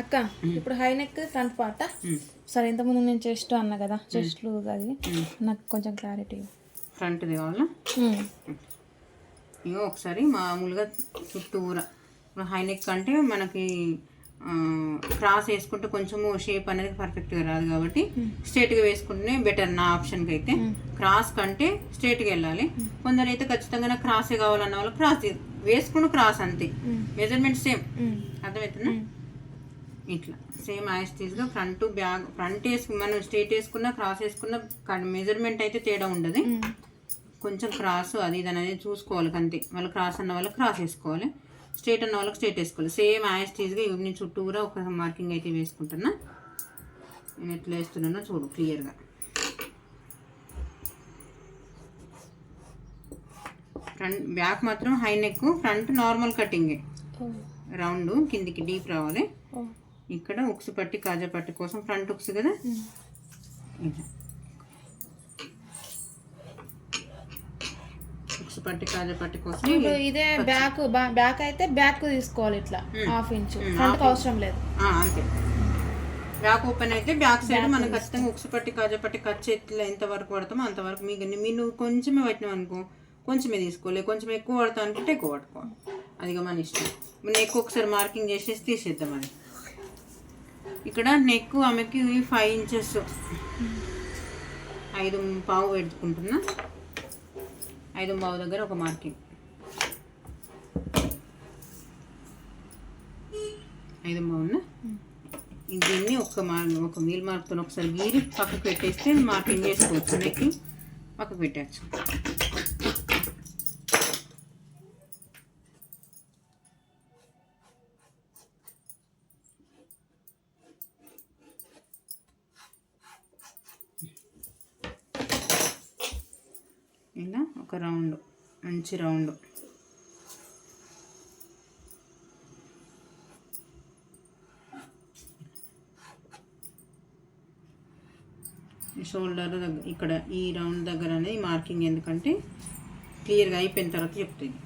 అక్క ఇప్పుడు high neck front part సరే ఇంతకుముందు నేను చెస్ట్ అన్నా కదా చెస్ట్ లూజ్ అది నాకు కొంచెం క్లారిటీ ఫ్రంట్ది కావాలా ఇగో ఒకసారి మామూలుగా చుట్టూరా హై నెక్ అంటే మనకి క్రాస్ వేసుకుంటే కొంచెము షేప్ అనేది పర్ఫెక్ట్గా రాదు కాబట్టి స్ట్రేట్గా వేసుకుంటేనే బెటర్ నా ఆప్షన్కి అయితే. క్రాస్ కంటే స్ట్రేట్గా వెళ్ళాలి. కొందరు అయితే ఖచ్చితంగా నాకు క్రాసే కావాలన్న వాళ్ళు క్రాస్ వేసుకున్న క్రాస్ అంతే, మెజర్మెంట్ సేమ్. అర్థమవుతుందా? ఇట్లా సేమ్ యాస్టీస్గా ఫ్రంట్ బ్యాక్ ఫ్రంట్ మనం స్ట్రేట్ వేసుకున్న క్రాస్ వేసుకున్న మెజర్మెంట్ అయితే తేడా ఉండదు. కొంచెం క్రాస్ అది ఇది అనేది చూసుకోవాలి అంతే. వాళ్ళు క్రాస్ అన్న వాళ్ళు క్రాస్ వేసుకోవాలి, స్ట్రేట్ అన్న వాళ్ళకి స్ట్రేట్ వేసుకోవాలి. సేమ్ యాస్టీస్గా ఇవన్నీ చుట్టూరా ఒక మార్కింగ్ అయితే వేసుకుంటున్నా. నేను ఎట్లా వేస్తున్నానో చూడు క్లియర్గా. ఫ్రంట్ బ్యాక్ మాత్రం హై నెక్, ఫ్రంట్ నార్మల్ కటింగే, రౌండ్ కిందికి డీప్ రావాలి. ఇక్కడ ఉక్స్ పట్టి కాజా పట్టి కోసం ఫ్రంట్ ఉక్స్ కదా, ఉక్స్ పట్టి కాజా పట్టి కోసం ఇదే బ్యాక్. బ్యాక్ అయితే బ్యాక్ తీసుకోవాలి ఇట్లా హాఫ్ ఇంచ్, ఫ్రంట్ అవసరం లేదు అంతే. బ్యాక్ ఓపెన్ అయితే బ్యాక్ సైడ్ మనం ఖచ్చితంగా ఉక్స్ పట్టి కాజా పట్టి కట్ చేతిలో ఎంత వరకు పడతామో అంతవరకు. మీరు కొంచెమే పట్టినాం అనుకో కొంచెమే తీసుకోవాలి, కొంచెం ఎక్కువ పడతాం అనుకుంటే ఎక్కువ పట్టుకోవాలి. అదిగా మన ఇష్టం. నెక్ ఒకసారి మార్కింగ్ చేసేసి తీసేద్దాం. అది ఇక్కడ నెక్ ఆమెకి 5 ఇంచెస్ 5.5 పెట్టుకుంటున్నా. 5.5 దగ్గర ఒక మార్కింగ్, 5.5. దీన్ని ఒక వీల్ మార్క్తో ఒకసారి గీరి పక్కకు పెట్టేస్తే మార్కింగ్ చేసుకోవచ్చు. నెక్ పక్కకు పెట్టచ్చు. ఇలా ఒక రౌండ్, మంచి రౌండ్. షోల్డర్ దగ్గర ఇక్కడ ఈ రౌండ్ దగ్గర అనేది మార్కింగ్, ఎందుకంటే క్లియర్గా అయిపోయిన తర్వాత చెప్తుంది.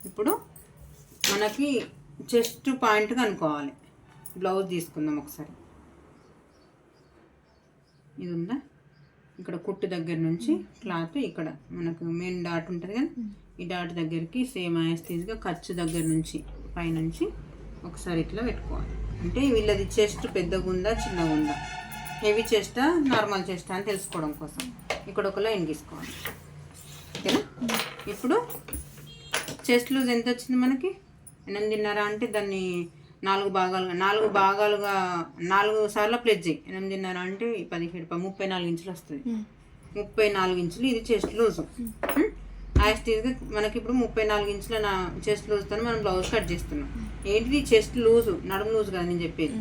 ఇప్పుడు మనకి చెస్ట్ పాయింట్ కనుక్కోవాలి. బ్లౌజ్ తీసుకుందాం ఒకసారి. ఇది ఉందా, ఇక్కడ కుట్టు దగ్గర నుంచి క్లాత్ ఇక్కడ మనకు మెయిన్ డాట్ ఉంటుంది కదా, ఈ డాట్ దగ్గరికి సేమ్ యాస్టీస్గా ఖర్చు దగ్గర నుంచి పైనుంచి ఒకసారి ఇట్లా పెట్టుకోవాలి. అంటే వీళ్ళది చెస్ట్ పెద్దగా ఉందా చిన్నగా ఉందా, హెవీ చెస్టా నార్మల్ చెస్టా అని తెలుసుకోవడం కోసం ఇక్కడ ఒక లైన్ గీసుకోవాలి. ఓకేనా? ఇప్పుడు చెస్ట్ లూజ్ ఎంత వచ్చింది మనకి? 8.5 అంటే దాన్ని 4 భాగాలుగా 4 సార్లు ప్లేట్ చేయి. 8.5 అంటే 17 34 ఇంచులు వస్తుంది. 34 ఇంచులు ఇది చెస్ట్ లూజు. యాస్టీస్గా మనకి ఇప్పుడు 34 ఇంచుల చెస్ట్ లూజ్తో మనం బ్లౌజ్ కట్ చేస్తున్నాం. ఏంటిది చెస్ట్ లూజు, నడుము లూజ్ కాదు నేను చెప్పేది.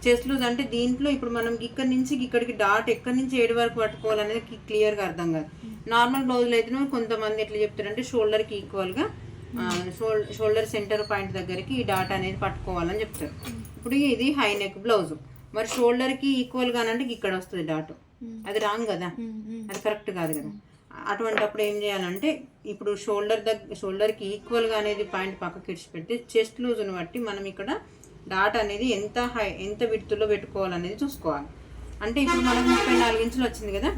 చెస్ట్ లూజ్ అంటే దీంట్లో ఇప్పుడు మనం ఇక్కడ నుంచి ఇక్కడికి డాట్ ఎక్కడి నుంచి ఏడు వరకు పట్టుకోవాలనేది క్లియర్గా అర్థం కాదు. నార్మల్ బ్లౌజ్లో అయితే కొంతమంది ఎట్లా చెప్తారంటే షోల్డర్కి ఈక్వల్గా షోల్డర్ సెంటర్ పాయింట్ దగ్గరికి ఈ డాట్ అనేది పట్టుకోవాలని చెప్తారు. ఇప్పుడు ఇది హై నెక్ బ్లౌజు, మరి షోల్డర్కి ఈక్వల్గా అంటే ఇక్కడ వస్తుంది డాట్. అది రాంగ్ కదా, అది కరెక్ట్ కాదు కదా. అటువంటిప్పుడు ఏం చేయాలంటే ఇప్పుడు షోల్డర్కి ఈక్వల్గా అనేది పాయింట్ పక్కకి ఇడిచి పెడితే చెస్ట్ లూజ్ని బట్టి మనం ఇక్కడ డాట్ అనేది ఎంత విడ్త్లో పెట్టుకోవాలనేది చూసుకోవాలి. అంటే ఇప్పుడు మనకు 34 ఇంచులు వచ్చింది కదా,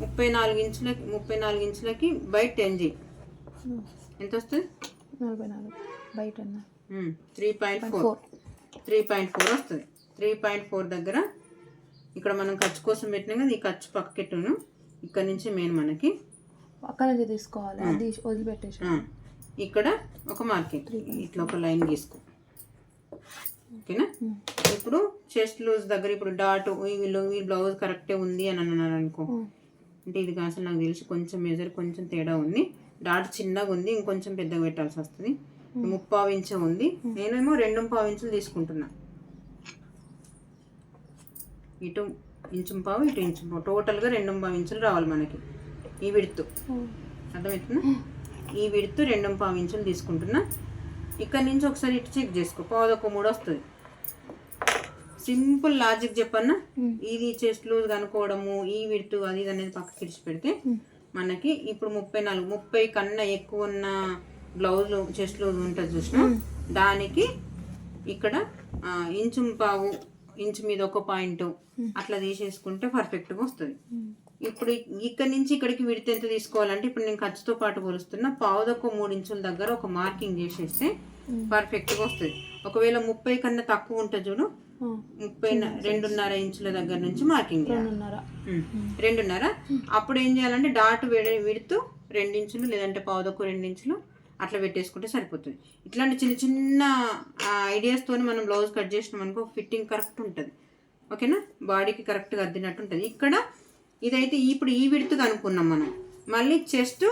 34 ఇంచులకి బై 10 చేయి. ఎంత వస్తుంది? 3.4 వస్తుంది. 3.4 దగ్గర ఇక్కడ మనం ఖర్చు కోసం పెట్టినాం కదా, ఈ ఖర్చు పక్కకెట్టును ఇక్కడ నుంచి మెయిన్ మనకి అక్కడ నుంచి తీసుకోవాలి. అది వదిలిపెట్టేసి ఇక్కడ ఒక మార్కింగ్ ఇట్లా ఒక లైన్ గీసుకో. ఓకేనా? ఇప్పుడు చెస్ట్ లూజ్ దగ్గర ఇప్పుడు డాట్ ఈ బ్లౌజ్ కరెక్టే ఉంది అని అన్నారు అనుకో, అంటే ఇది కాస్త నాకు తెలిసి కొంచెం మెజర్ కొంచెం తేడా ఉంది, డాట్ చిన్నగా ఉంది, ఇంకొంచెం పెద్దగా పెట్టాల్సి వస్తుంది. 3.5 ఇంచు ఉంది, నేనేమో 2.5 ఇంచులు తీసుకుంటున్నా. ఇటు 1.5 ఇంచు ఇటు 1.5 ఇంచు, టోటల్గా 2.5 ఇంచులు రావాలి మనకి ఈ విడ్త్. అర్థమవుతుందా? ఈ విడ్త్ 2.5 ఇంచులు తీసుకుంటున్నా. ఇక్కడ నుంచి ఒకసారి ఇటు చెక్ చేసుకో, 1.3 వస్తుంది. సింపుల్ లాజిక్ చెప్పన్నా. ఇది చెస్ట్ లూజ్ కనుక్కోవడము, ఈ విడ్త్ అది ఇది అనేది పక్కకి ఇడిచి పెడితే మనకి ఇప్పుడు 30 కన్నా ఎక్కువ ఉన్న బ్లౌజ్ చెస్ట్ లూజ్ ఉంటుంది చూసిన దానికి ఇక్కడ ఇంచు పావు ఇంచు మీద ఒక పాయింట్ అట్లా తీసేసుకుంటే పర్ఫెక్ట్గా వస్తుంది. ఇప్పుడు ఇక్కడ నుంచి ఇక్కడికి విడత ఎంత తీసుకోవాలంటే ఇప్పుడు నేను ఖర్చుతో పాటు కొలుస్తున్నా, పావుదొక్క 3 ఇంచుల దగ్గర ఒక మార్కింగ్ చేసేస్తే పర్ఫెక్ట్గా వస్తుంది. ఒకవేళ 30 కన్నా తక్కువ ఉంటుంది చూడు, 2.5 ఇంచుల దగ్గర నుంచి మార్కింగ్ చేయాలి. 2.5. అప్పుడు ఏం చేయాలంటే డాట్ విడుతూ 2 ఇంచులు లేదంటే పావుదొక్క 2 ఇంచులు అట్లా పెట్టేసుకుంటే సరిపోతుంది. ఇట్లాంటి చిన్న చిన్న ఐడియాస్తో మనం బ్లౌజ్ కట్ చేసినాం అనుకో ఫిట్టింగ్ కరెక్ట్ ఉంటుంది. ఓకేనా, బాడీకి కరెక్ట్గా అద్దినట్టు ఉంటుంది. ఇక్కడ ఇదైతే ఇప్పుడు ఈ విడుతుగా అనుకున్నాం మనం. మళ్ళీ చెస్ట్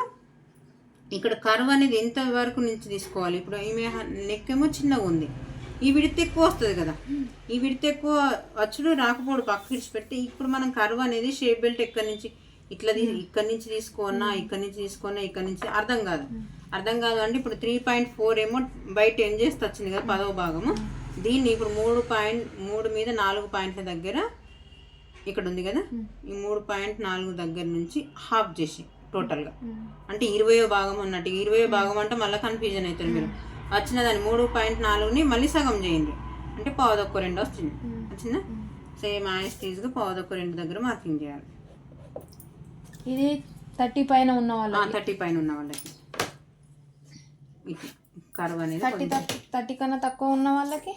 ఇక్కడ కర్వ్ అనేది ఎంత వరకు నుంచి తీసుకోవాలి. ఇప్పుడు ఈమె నెక్ ఏమో చిన్నగా ఉంది, ఈ విడత ఎక్కువ వస్తుంది కదా, ఈ విడత ఎక్కువ వచ్చుడు రాకపోవడం పక్కకి ఇచ్చిపెడితే ఇప్పుడు మనం కర్వ్ అనేది షేప్ బెల్ట్ ఎక్కడి నుంచి ఇట్లా ఇక్కడి నుంచి తీసుకోనా ఇక్కడి నుంచి తీసుకోనా ఇక్కడి నుంచి అర్థం కాదు అంటే ఇప్పుడు 3.4 ఏమో బై 10 చేస్తే వచ్చింది కదా 10వ భాగము. దీన్ని ఇప్పుడు 3 మీద 4 పాయింట్ల దగ్గర ఇక్కడ ఉంది కదా, ఈ 3.4 దగ్గర నుంచి హాఫ్ చేసి టోటల్గా అంటే 20వ భాగం అన్నట్టు. 20వ భాగం అంటే మళ్ళీ కన్ఫ్యూజన్ అవుతుంది. మీరు వచ్చిన దాన్ని 3.4ని మళ్ళీ సగం చేయండి అంటే పావుదొక్క 2 వస్తుంది. వచ్చిందా, సేమ్ యాస్టీజ్గా పావుదొక్క 2 దగ్గర మార్కింగ్ చేయాలి. ఇది 30 పైన ఉన్న వాళ్ళకి 30 పైన ఉన్న వాళ్ళకి కర్వ్ అనేది 30 కన్నా తక్కువ ఉన్న వాళ్ళకి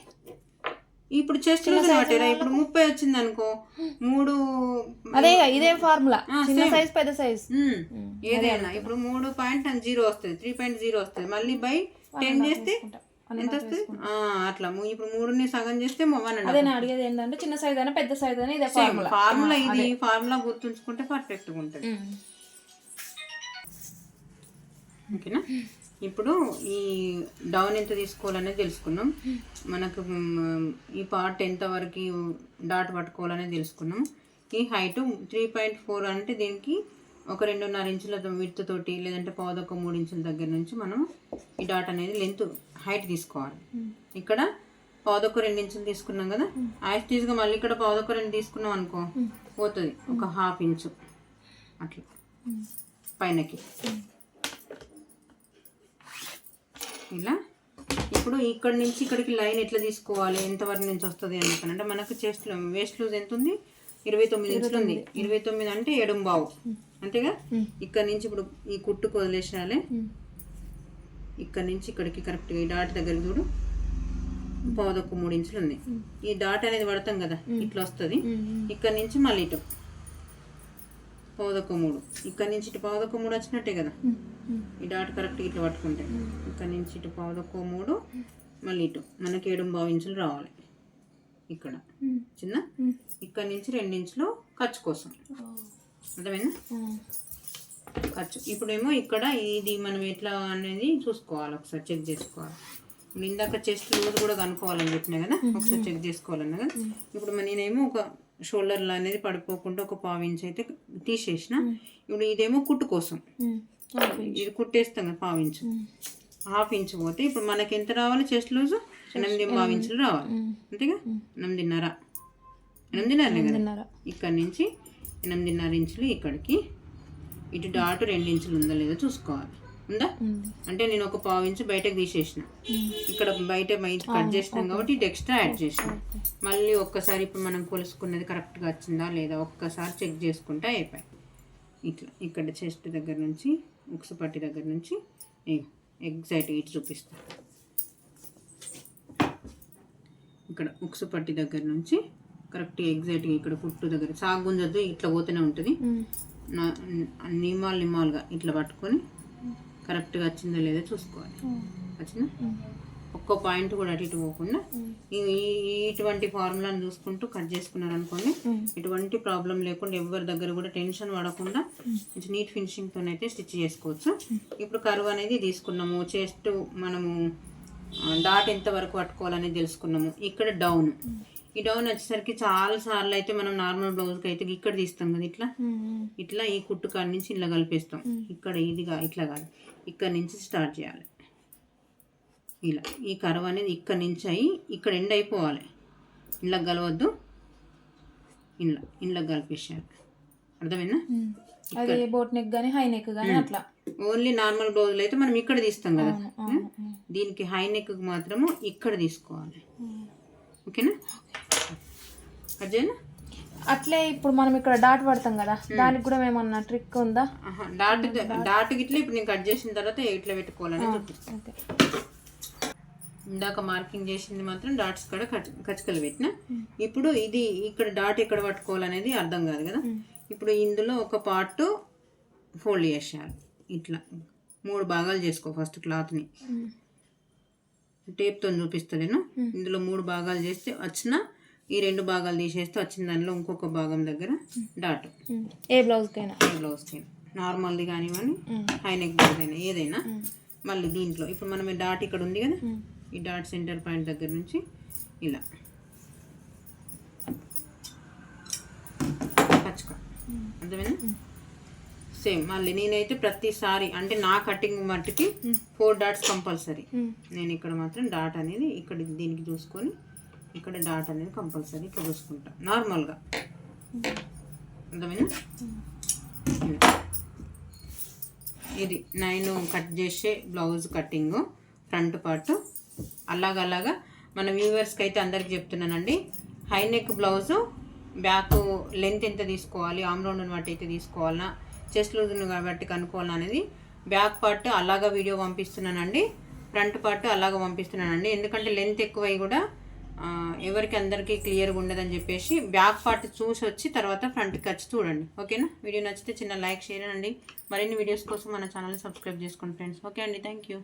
ఇప్పుడు చెస్ట్ బట్టిరా. ఇప్పుడు 30 వచ్చింది అనుకో, 3 అదే ఇదే ఫార్ములా, చిన్న సైజ్ పెద్ద సైజ్ ఏదైనా. ఇప్పుడు 3.0 వస్తుంది, 3.0 వస్తుంది. మళ్ళీ బై 10 చేస్తే ఎంత వస్తుంది అట్లా. ఇప్పుడు 3ని సగం చేస్తే 1.5. అదే నేను అడిగేది ఏంటంటే చిన్న సైజ్ అయినా పెద్ద సైజ్ అయినా ఇదే ఫార్ములా. ఇది ఫార్ములా గుర్తుంచుకుంటే పర్ఫెక్ట్గా ఉంటుంది. ఓకేనా, ఇప్పుడు ఈ డౌన్ ఎంత తీసుకోవాలనేది తెలుసుకున్నాం. మనకు ఈ పార్ట్ ఎంత వరకు డాట్ పట్టుకోవాలనేది తెలుసుకున్నాం. ఈ హైట్ 3.4 అంటే దీనికి ఒక 2.5 ఇంచుల విడ్త్ తోటి లేదంటే పావుదొక్క 3 ఇంచుల దగ్గర నుంచి మనం ఈ డాట్ అనేది లెంత్ హైట్ తీసుకోవాలి. ఇక్కడ పావుదొక్క 2 ఇంచులు తీసుకున్నాం కదా, యాస్టీజ్గా మళ్ళీ ఇక్కడ పావుదొక్క 2 తీసుకున్నాం అనుకో పోతుంది ఒక హాఫ్ ఇంచు అట్లా పైనకి ఇలా. ఇప్పుడు ఇక్కడ నుంచి ఇక్కడికి లైన్ ఎట్లా తీసుకోవాలి, ఎంతవరకు నుంచి వస్తుంది అంటే మనకు చెస్ట్ వేస్ట్ లూజ్ ఎంత ఉంది, 29 ఇంచులు ఉంది. 29 అంటే 7.5 అంతేగా. ఇక్కడ నుంచి ఇప్పుడు ఈ కుట్టుకు వదిలేసేయాలి. ఇక్కడ నుంచి ఇక్కడికి కరెక్ట్గా ఈ డాట్ దగ్గర చూడు పావుదొక్క 3 ఇంచులు ఉంది. ఈ డాట్ అనేది పడతాం కదా ఇట్లా వస్తుంది. ఇక్కడ నుంచి మళ్ళీ ఇటు పావుదొక్క 3, ఇక్కడ నుంచి ఇటు పావుదొక్క 3 వచ్చినట్టే కదా. ఈ డాట్ కరెక్ట్గా ఇట్లా పట్టుకుంటే ఇక్కడ నుంచి ఇటు పావుదొక్క 3 మళ్ళీ ఇటు మనకి 7.5 ఇంచులు రావాలి. ఇక్కడ చిన్న ఇక్కడ నుంచి 2 ఇంచులు ఖర్చు కోసం, అర్థమైందా ఖర్చు. ఇప్పుడేమో ఇక్కడ ఇది మనం ఎట్లా అనేది చూసుకోవాలి, ఒకసారి చెక్ చేసుకోవాలి. ఇప్పుడు ఇందాక చెస్ట్ లూజ్ కూడా కనుక్కోవాలని చెప్పినా కదా, ఒకసారి చెక్ చేసుకోవాలన్నా కదా. ఇప్పుడు నేనేమో ఒక షోల్డర్లో అనేది పడిపోకుండా ఒక 1/4 ఇంచ్ అయితే తీసేసిన. ఇప్పుడు ఇదేమో కుట్టు కోసం, ఇది కుట్టేస్తాం కదా 1/4 ఇంచు, 1/2 ఇంచు పోతే ఇప్పుడు మనకి ఎంత రావాలి చెస్ట్ లూజ్ 8.5 ఇంచులు రావాలి అంతేగా. 8.5 కదా. ఇక్కడ నుంచి 8.5 ఇంచులు ఇక్కడికి ఇటు డాట్ 2 ఇంచులు ఉందా లేదా చూసుకోవాలి. ఉందా అంటే నేను ఒక 1/4 ఇంచు బయటకు తీసేసిన, ఇక్కడ బయట కట్ చేసినాం కాబట్టి ఇటు ఎక్స్ట్రా యాడ్ చేసిన. మళ్ళీ ఒక్కసారి ఇప్పుడు మనం కొలుసుకున్నది కరెక్ట్గా వచ్చిందా లేదా ఒక్కసారి చెక్ చేసుకుంటే అయిపోయి. ఇట్లా ఇక్కడ చెస్ట్ దగ్గర నుంచి ఉక్సు పట్టి దగ్గర నుంచి ఎగ్జాక్ట్గా ఇటు చూపిస్తా. ఇక్కడ ఉక్సు పట్టి దగ్గర నుంచి కరెక్ట్గా ఎగ్జాక్ట్గా ఇక్కడ కుట్టు దగ్గర సాగుంజద్దు ఇట్లా పోతూనే ఉంటుంది. నిమాలుగా ఇట్లా పట్టుకొని కరెక్ట్గా వచ్చిందో లేదో చూసుకోవాలి. వచ్చిందా ఒక్క పాయింట్ కూడా అటు ఇటు పోకుండా ఇటువంటి ఫార్ములాను చూసుకుంటూ కట్ చేసుకున్నారు అనుకోండి, ఎటువంటి ప్రాబ్లం లేకుండా ఎవరి దగ్గర కూడా టెన్షన్ పడకుండా కొంచెం నీట్ ఫినిషింగ్తో అయితే స్టిచ్ చేసుకోవచ్చు. ఇప్పుడు కర్వ్ అనేది తీసుకున్నాము, చెస్ట్ మనము డాట్ ఎంత వరకు పట్టుకోవాలనేది తెలుసుకున్నాము. ఇక్కడ డౌన్, ఈ డౌన్ వచ్చేసరికి చాలా సార్లు అయితే మనం నార్మల్ బ్లౌజ్కి అయితే ఇక్కడ తీస్తాం కదా, ఇట్లా ఈ కుట్టు కాడ నుంచి ఇలా కలిపేస్తాం. ఇక్కడ ఇదిగా ఇట్లా కాదు, ఇక్కడ నుంచి స్టార్ట్ చేయాలి. ఇలా ఈ కర్వ్ అనేది ఇక్కడ నుంచి అయ్యి ఇక్కడ ఎండ్ అయిపోవాలి. ఇలా కలవద్దు, ఇలా కలిపేసేయాలి. అర్థమైందా? అది బోట్ నెక్ కానీ హై నెక్ కానీ అట్లా ఓన్లీ నార్మల్ బ్లౌజులు అయితే మనం ఇక్కడ తీస్తాం కదా, అవును. దీనికి హై నెక్ మాత్రము ఇక్కడ తీసుకోవాలి. ఓకేనా, అదేనా? అట్లే ఇప్పుడు మనం ఇక్కడ డాట్ పడతాం కదా, దానికి కూడా ఏమన్నా ట్రిక్ ఉందా? డాట్ గిట్లా ఇప్పుడు నేను కట్ చేసిన తర్వాత ఇట్లా పెట్టుకోవాలని చూపిస్తాను. ఓకే. ఇందాక మార్కింగ్ చేసింది మాత్రం డాట్స్ కూడా కచ్చకలు పెట్టిన. ఇప్పుడు ఇది ఇక్కడ డాట్ ఎక్కడ పట్టుకోవాలనేది అర్థం కాదు కదా. ఇప్పుడు ఇందులో ఒక పార్ట్ ఫోల్డ్ చేసేయాలి. ఇట్లా 3 భాగాలు చేసుకో. ఫస్ట్ క్లాత్ని టేప్తో చూపిస్తాను. ఇందులో 3 భాగాలు చేస్తే వచ్చిన ఈ 2 భాగాలు తీసేస్తే వచ్చిన దానిలో ఇంకొక భాగం దగ్గర డాట్. ఏ బ్లౌజ్కైనా నార్మల్ది కానివ్వండి, హై నెక్ బ్లౌజ్ అయినా ఏదైనా. మళ్ళీ దీంట్లో ఇప్పుడు మనం డాట్ ఇక్కడ ఉంది కదా, ఈ డాట్ సెంటర్ పాయింట్ దగ్గర నుంచి ఇలా పచ్చుకో. అర్థమైనా? సేమ్ మళ్ళీ నేనైతే ప్రతిసారి అంటే నా కటింగ్ మట్టుకి 4 డాట్స్ కంపల్సరీ. నేను ఇక్కడ మాత్రం డాట్ అనేది ఇక్కడ దీనికి చూసుకొని ఇక్కడ డాట్ అనేది కంపల్సరీ ఇట్లా చూసుకుంటా నార్మల్గా. అర్థమైనా? ఇది నేను కట్ చేసే బ్లౌజ్ కటింగ్ ఫ్రంట్ పార్ట్. అలాగలాగా మన వ్యూవర్స్కి అయితే అందరికి చెప్తున్నానండి. High neck blouse back length ఎంత తీసుకోవాలి, ఆమ్ రౌండ్ని బట్టి అయితే తీసుకోవాలన్నా, చెస్ట్ లూజ్ని కాబట్టి కనుక్కోవాలన్నా అనేది బ్యాక్ పార్ట్ అలాగా వీడియో పంపిస్తున్నానండి, ఫ్రంట్ పార్ట్ అలాగా పంపిస్తున్నానండి. ఎందుకంటే లెంత్ ఎక్కువై కూడా ఎవరికి అందరికీ క్లియర్గా ఉండదని చెప్పేసి బ్యాక్ పార్ట్ చూసి వచ్చి తర్వాత ఫ్రంట్కి వచ్చి చూడండి. ఓకేనా? వీడియో నచ్చితే చిన్న లైక్, షేర్ అండి. మరిన్ని వీడియోస్ కోసం మన ఛానల్ని సబ్స్క్రైబ్ చేసుకోండి ఫ్రెండ్స్. ఓకే అండి, థ్యాంక్ యూ.